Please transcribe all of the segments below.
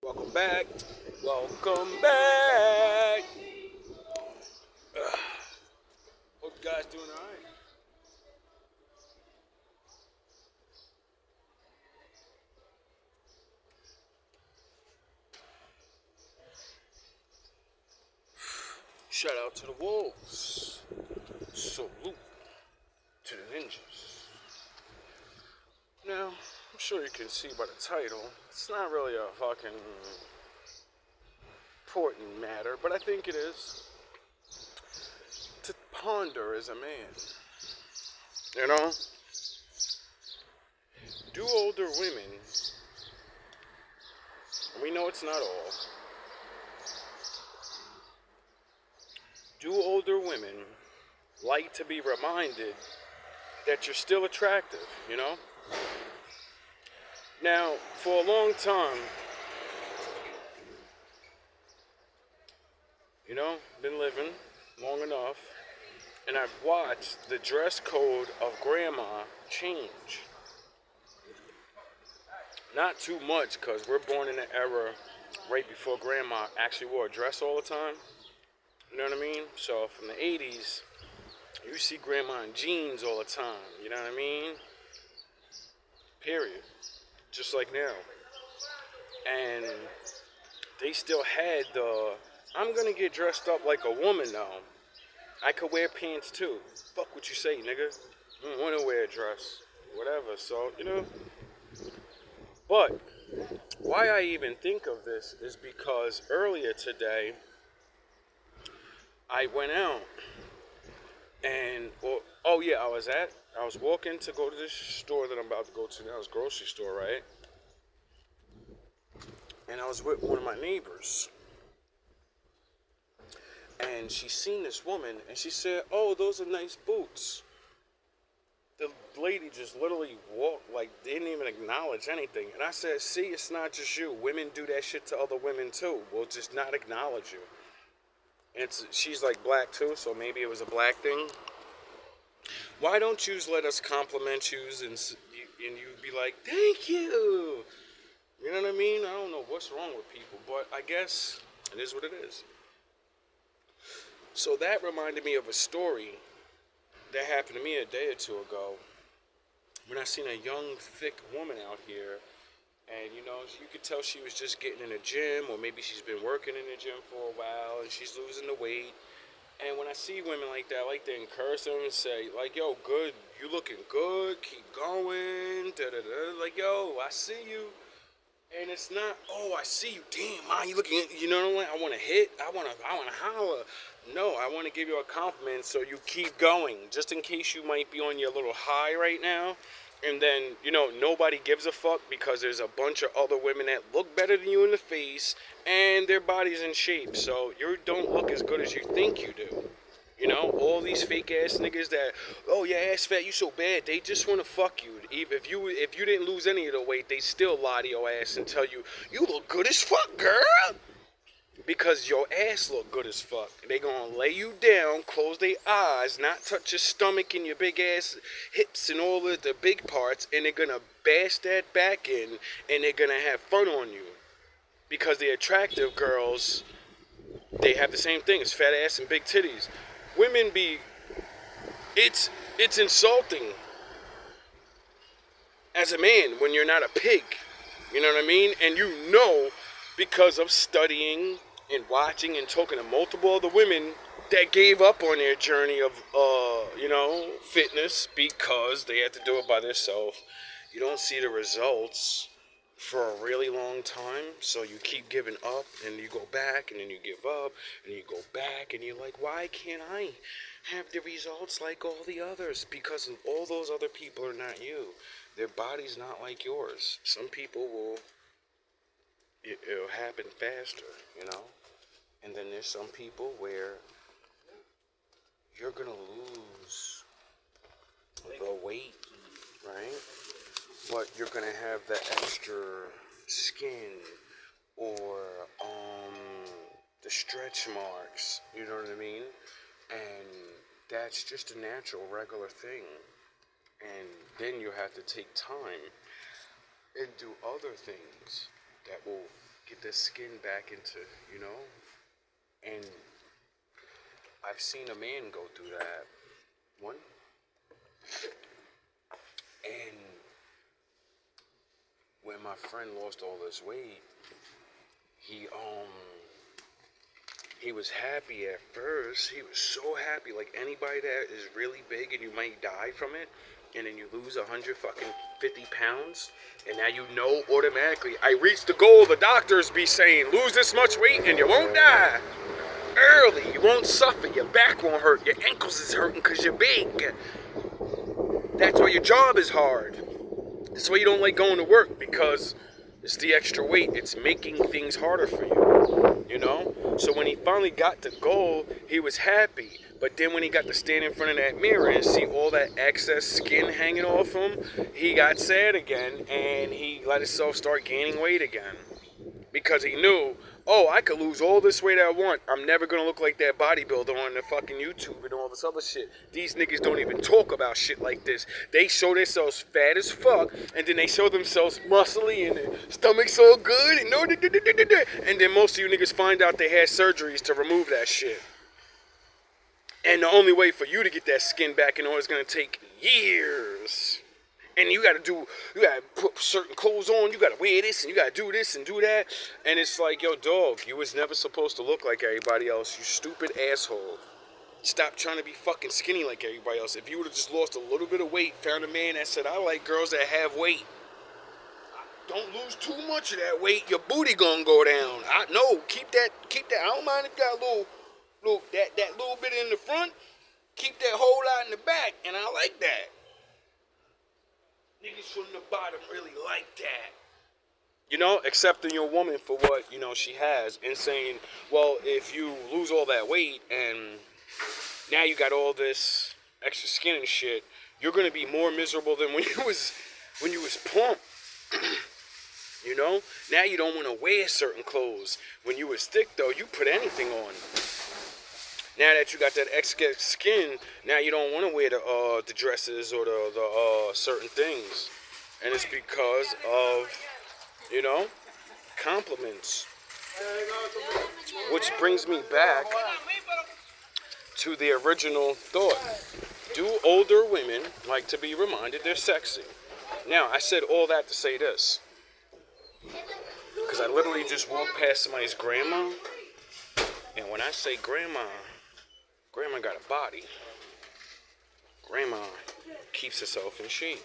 Welcome back. Welcome back. Hope you guys doing all right. Shout out to the wolves. Salute to the ninjas. Now, I'm sure you can see by the title, it's not really a fucking important matter, but I think it is. To ponder as a man. You know? Do older women, and we know it's not all, do older women like to be reminded that you're still attractive, you know? Now, for a long time, been living long enough, and I've watched the dress code of grandma change. Not too much, because we're born in an era right before grandma actually wore a dress all the time. You know what I mean? So from the 80s, you see grandma in jeans all the time. You know what I mean? Period. Just like now. And they still had I'm gonna get dressed up like a woman now. I could wear pants too. Fuck what you say, nigga. I don't wanna wear a dress. Whatever. So, But why I even think of this is because earlier today, I went out and, I was walking to go to this store that I'm about to go to now. It's a grocery store, right? And I was with one of my neighbors. And she seen this woman and she said, "Oh, those are nice boots." The lady just literally walked, like, didn't even acknowledge anything. And I said, "See, it's not just you. Women do that shit to other women too. We'll just not acknowledge you." She's like black too, so maybe it was a black thing. Why don't you let us compliment you and you be like, "Thank you"? You know what I mean? I don't know what's wrong with people, but I guess it is what it is. So that reminded me of a story that happened to me a day or two ago when I seen a young, thick woman out here. And, you could tell she was just getting in the gym, or maybe she's been working in the gym for a while and she's losing the weight. And when I see women like that, I like to encourage them and say, like, "Yo, good, you looking good, keep going, da-da-da." Like, "Yo, I see you." And it's not, "Oh, I see you, damn, man, you looking," I want to hit, I want to holler. No, I want to give you a compliment so you keep going, just in case you might be on your little high right now. And then, nobody gives a fuck because there's a bunch of other women that look better than you in the face and their body's in shape. So you don't look as good as you think you do. All these fake ass niggas that, "Oh, your ass fat, you so bad," they just want to fuck you. If you didn't lose any of the weight, they still lie to your ass and tell you, "You look good as fuck, girl." Because your ass look good as fuck. They gonna lay you down, close their eyes, not touch your stomach and your big ass hips and all of the big parts, and they're gonna bash that back in, and they're gonna have fun on you. Because the attractive girls, they have the same thing, it's fat ass and big titties. Women it's insulting as a man when you're not a pig. You know what I mean? And because of studying and watching and talking to multiple other women that gave up on their journey of, fitness because they had to do it by themselves. You don't see the results for a really long time, so you keep giving up, and you go back, and then you give up, and you go back, and you're like, "Why can't I have the results like all the others?" Because all those other people are not you. Their body's not like yours. Some people it'll happen faster. And then there's some people where you're gonna lose the weight, right? But you're gonna have the extra skin or the stretch marks. You know what I mean? And that's just a natural, regular thing. And then you have to take time and do other things that will get their skin back into, you know? And I've seen a man go through that. One. And when my friend lost all this weight, he was happy at first. He was so happy. Like anybody that is really big and you might die from it, and then you lose 150 pounds, and now you know automatically, I reached the goal. The doctors be saying, lose this much weight and you won't die. Early, you won't suffer. Your back won't hurt. Your ankles is hurting because you're big. That's why your job is hard. That's why you don't like going to work, because it's the extra weight. It's making things harder for you, you know? So when he finally got the goal, he was happy. But then when he got to stand in front of that mirror and see all that excess skin hanging off him, he got sad again, and he let himself start gaining weight again. Because he knew, oh, I could lose all this weight I want. I'm never going to look like that bodybuilder on the fucking YouTube and all this other shit. These niggas don't even talk about shit like this. They show themselves fat as fuck, and then they show themselves muscly and their stomach's so good, and then most of you niggas find out they had surgeries to remove that shit. And the only way for you to get that skin back in order is going to take years. And you gotta put certain clothes on, you gotta wear this, and you gotta do this and do that. And it's like, yo, dog, you was never supposed to look like everybody else, you stupid asshole. Stop trying to be fucking skinny like everybody else. If you would've just lost a little bit of weight, found a man that said, I like girls that have weight. Don't lose too much of that weight, your booty gonna go down. Keep that, I don't mind if you got a that little bit in the front, keep that whole lot in the back, and I like that. Niggas from the bottom really like that. You know, accepting your woman for what, you know, she has, and saying, well, if you lose all that weight and now you got all this extra skin and shit, you're gonna be more miserable than when you was plump. You know? Now you don't want to wear certain clothes. When you was thick though, you put anything on. Now that you got that extra skin, now you don't want to wear the dresses or the certain things. And it's because of, you know, compliments. Which brings me back to the original thought. Do older women like to be reminded they're sexy? Now, I said all that to say this. Because I literally just walked past somebody's grandma. And when I say grandma got a body. Grandma keeps herself in shape.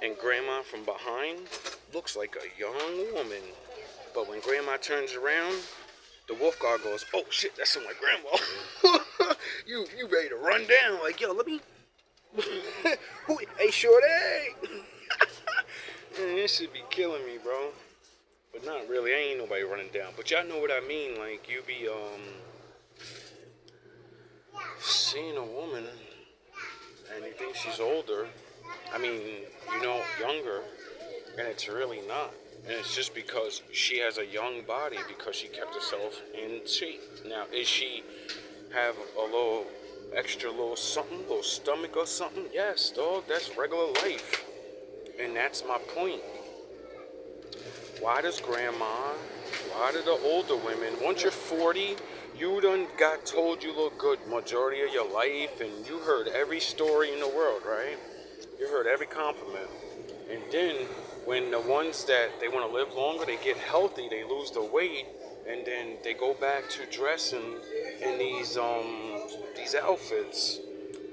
And grandma from behind looks like a young woman. But when grandma turns around, the wolf guard goes, oh shit, that's my grandma. you ready to run down? Like, yo, let me... Hey, shorty! Man, this should be killing me, bro. But not really, I ain't nobody running down. But y'all know what I mean, like, you be, seeing a woman, and you think she's older, I mean, you know, younger, and it's really not. And it's just because she has a young body because she kept herself in shape. Now, is she have a little extra little something, little stomach or something? Yes, dog, that's regular life. And that's my point. Why do the older women, once you're 40, you done got told you look good majority of your life, and you heard every story in the world, right? You heard every compliment. And then, when the ones that they want to live longer, they get healthy, they lose the weight, and then they go back to dressing in these outfits.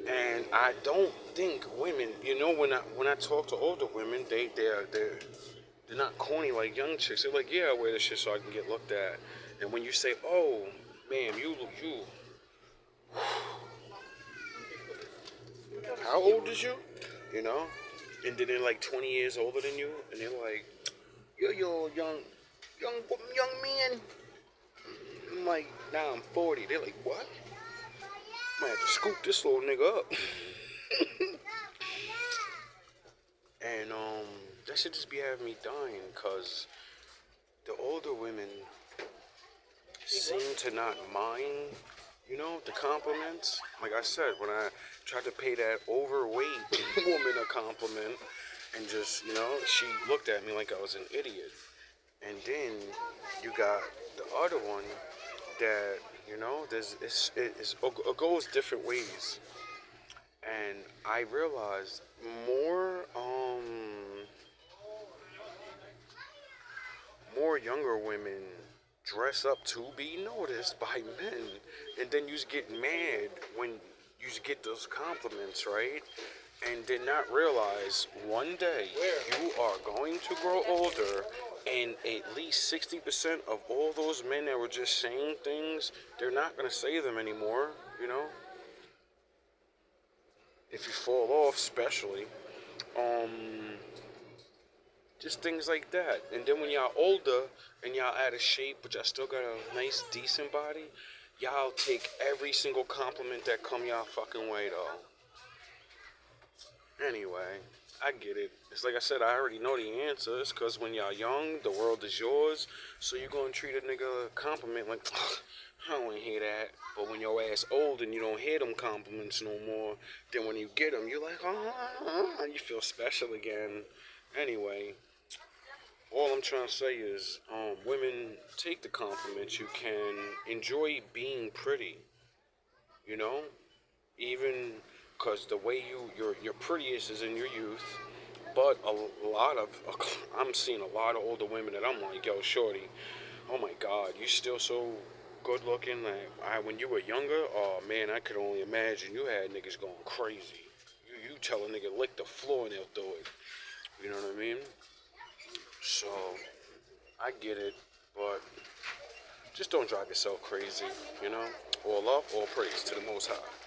And I don't think women, you know, when I talk to older women, they're not corny like young chicks. They're like, yeah, I wear this shit so I can get looked at. And when you say, oh, ma'am, you, how old is you? You know? And then they're like 20 years older than you, and they're like, yo, young man. I'm like, nah, I'm 40. They're like, what? I might have to scoop this little nigga up. And that should just be having me dying, cause the older women seem to not mind, you know, the compliments. Like I said, when I tried to pay that overweight woman a compliment, and just, you know, she looked at me like I was an idiot. And then you got the other one that, it goes different ways. And I realized more younger women dress up to be noticed by men, and then you just get mad when you just get those compliments, right? And did not realize one day you are going to grow older, and at least 60% of all those men that were just saying things, they're not going to say them anymore, you know? If you fall off, especially. Um, just things like that. And then when y'all older and y'all out of shape, but y'all still got a nice, decent body, y'all take every single compliment that come y'all fucking way, though. Anyway, I get it. It's like I said, I already know the answers, because when y'all young, the world is yours, so you're going to treat a nigga a compliment like, I don't want to hear that. But when your ass old and you don't hear them compliments no more, then when you get them, you're like, you feel special again. Anyway, all I'm trying to say is, women, take the compliments you can. Enjoy being pretty, you know? Even because the way you're prettiest is in your youth. But I'm seeing a lot of older women that I'm like, yo, shorty, oh my God, you still so good looking. Like, when you were younger, oh man, I could only imagine you had niggas going crazy. You tell a nigga lick the floor and they'll do it. You know what I mean? So I get it, but just don't drive yourself crazy, you know? All love, all praise to the Most High.